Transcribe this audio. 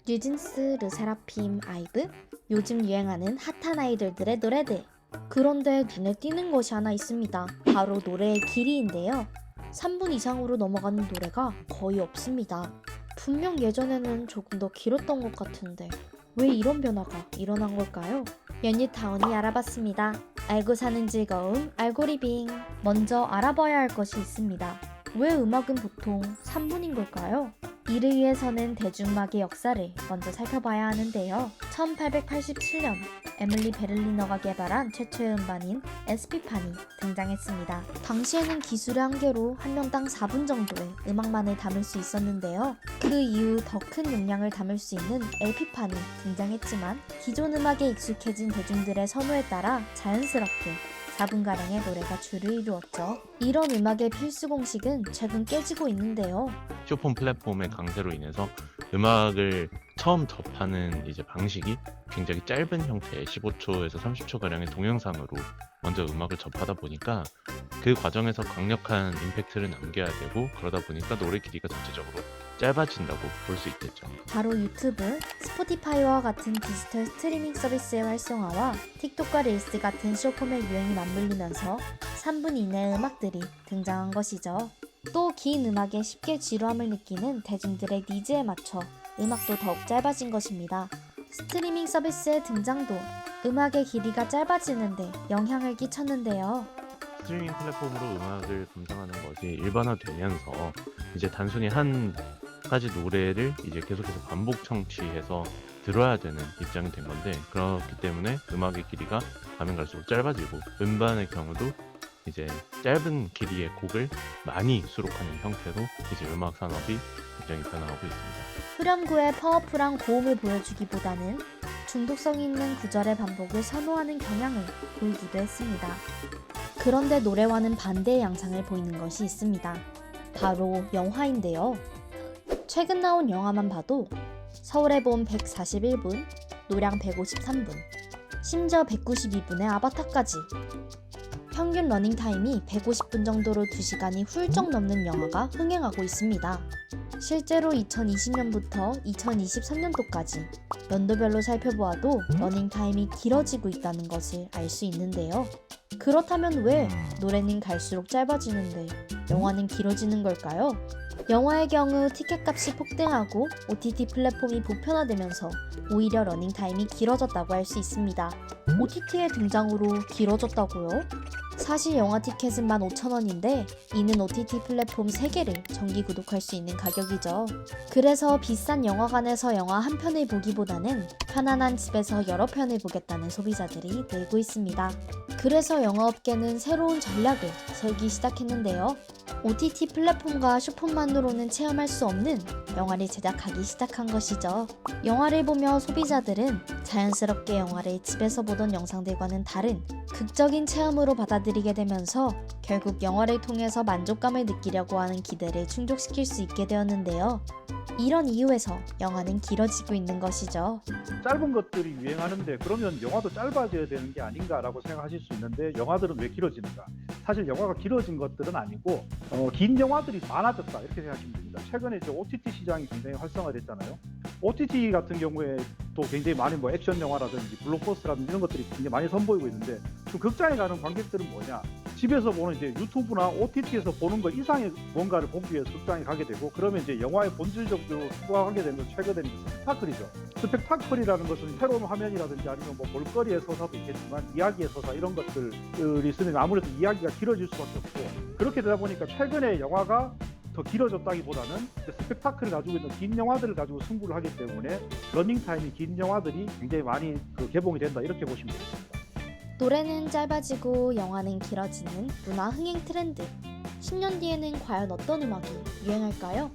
뉴진스, 르세라핌, 아이브? 요즘 유행하는 핫한 아이돌들의 노래들. 그런데 눈에 띄는 것이 하나 있습니다. 바로 노래의 길이인데요. 3분 이상으로 넘어가는 노래가 거의 없습니다. 분명 예전에는 조금 더 길었던 것 같은데 왜 이런 변화가 일어난 걸까요? 연유타운이 알아봤습니다. 알고 사는 즐거움, 알고리빙. 먼저 알아봐야 할 것이 있습니다. 왜 음악은 보통 3분인 걸까요? 이를 위해서는 대중음악의 역사를 먼저 살펴봐야 하는데요. 1887년 에밀리 베를리너가 개발한 최초의 음반인 SP판이 등장했습니다. 당시에는 기술의 한계로 한 명당 4분 정도의 음악만을 담을 수 있었는데요. 그 이후 더 큰 용량을 담을 수 있는 LP판이 등장했지만 기존 음악에 익숙해진 대중들의 선호에 따라 자연스럽게 4분가량의 노래가 주를 이루었죠. 이런 음악의 필수 공식은 최근 깨지고 있는데요. 쇼폰 플랫폼의 강세로 인해서 음악을 처음 접하는 이제 방식이 굉장히 짧은 형태의 15초에서 30초 가량의 동영상으로 먼저 음악을 접하다 보니까 그 과정에서 강력한 임팩트를 남겨야 되고, 그러다 보니까 노래 길이가 전체적으로 짧아진다고 볼 수 있겠죠. 바로 유튜브, 스포티파이와 같은 디지털 스트리밍 서비스의 활성화와 틱톡과 릴스 같은 숏폼의 유행이 맞물리면서 3분 이내의 음악들이 등장한 것이죠. 또 긴 음악에 쉽게 지루함을 느끼는 대중들의 니즈에 맞춰 음악도 더욱 짧아진 것입니다. 스트리밍 서비스의 등장도 음악의 길이가 짧아지는데 영향을 끼쳤는데요. 스트리밍 플랫폼으로 음악을 감상하는 것이 일반화되면서 이제 단순히 한 가지 노래를 이제 계속해서 반복 청취해서 들어야 되는 입장이 된 건데, 그렇기 때문에 음악의 길이가 가면 갈수록 짧아지고, 음반의 경우도 이제 짧은 길이의 곡을 많이 수록하는 형태로 이제 음악 산업이 굉장히 변화하고 있습니다. 후렴구의 파워풀한 고음을 보여주기보다는 중독성 있는 구절의 반복을 선호하는 경향을 보이기도 했습니다. 그런데 노래와는 반대의 양상을 보이는 것이 있습니다. 바로 영화인데요. 최근 나온 영화만 봐도 서울의 봄 141분, 노량 153분, 심지어 192분의 아바타까지. 평균 러닝타임이 150분 정도로 2시간이 훌쩍 넘는 영화가 흥행하고 있습니다. 실제로 2020년부터 2023년도까지 연도별로 살펴보아도 러닝타임이 길어지고 있다는 것을 알 수 있는데요. 그렇다면 왜 노래는 갈수록 짧아지는데 영화는 길어지는 걸까요? 영화의 경우 티켓값이 폭등하고 OTT 플랫폼이 보편화되면서 오히려 러닝타임이 길어졌다고 할 수 있습니다. OTT의 등장으로 길어졌다고요? 사실 영화 티켓은 15,000원인데 이는 OTT 플랫폼 3개를 정기 구독할 수 있는 가격이죠. 그래서 비싼 영화관에서 영화 한 편을 보기보다는 편안한 집에서 여러 편을 보겠다는 소비자들이 늘고 있습니다. 그래서 영화업계는 새로운 전략을 세우기 시작했는데요. OTT 플랫폼과 쇼폼만으로는 체험할 수 없는 영화를 제작하기 시작한 것이죠. 영화를 보며 소비자들은 자연스럽게 영화를 집에서 보던 영상들과는 다른 극적인 체험으로 받아들이게 되면서 결국 영화를 통해서 만족감을 느끼려고 하는 기대를 충족시킬 수 있게 되었는데요. 이런 이유에서 영화는 길어지고 있는 것이죠. 짧은 것들이 유행하는데 그러면 영화도 짧아져야 되는 게 아닌가라고 생각하실 수 있는데, 영화들은 왜 길어지는가? 사실 영화가 길어진 것들은 아니고 긴 영화들이 많아졌다 이렇게 생각하시면 됩니다. 최근에 이제 OTT 시장이 굉장히 활성화됐잖아요. OTT 같은 경우에 또 굉장히 많은 액션 영화라든지 블록버스라든지 이런 것들이 굉장히 많이 선보이고 있는데, 지금 극장에 가는 관객들은 뭐냐? 집에서 보는 이제 유튜브나 OTT에서 보는 것 이상의 뭔가를 보기 위해서 극장에 가게 되고, 그러면 이제 영화의 본질적으로 추구하게 되는 건 최근에 스펙타클이죠. 스펙타클이라는 것은 새로운 화면이라든지 아니면 뭐 볼거리의 서사도 있겠지만 이야기의 서사 이런 것들이 있으면 아무래도 이야기가 길어질 수밖에 없고, 그렇게 되다 보니까 최근에 영화가 더 길어졌다기보다는 스펙타클을 가지고 있는 긴 영화들을 가지고 승부를 하기 때문에 러닝타임이 긴 영화들이 굉장히 많이 개봉이 된다 이렇게 보시면 되겠습니다. 노래는 짧아지고 영화는 길어지는 문화 흥행 트렌드. 10년 뒤에는 과연 어떤 음악이 유행할까요?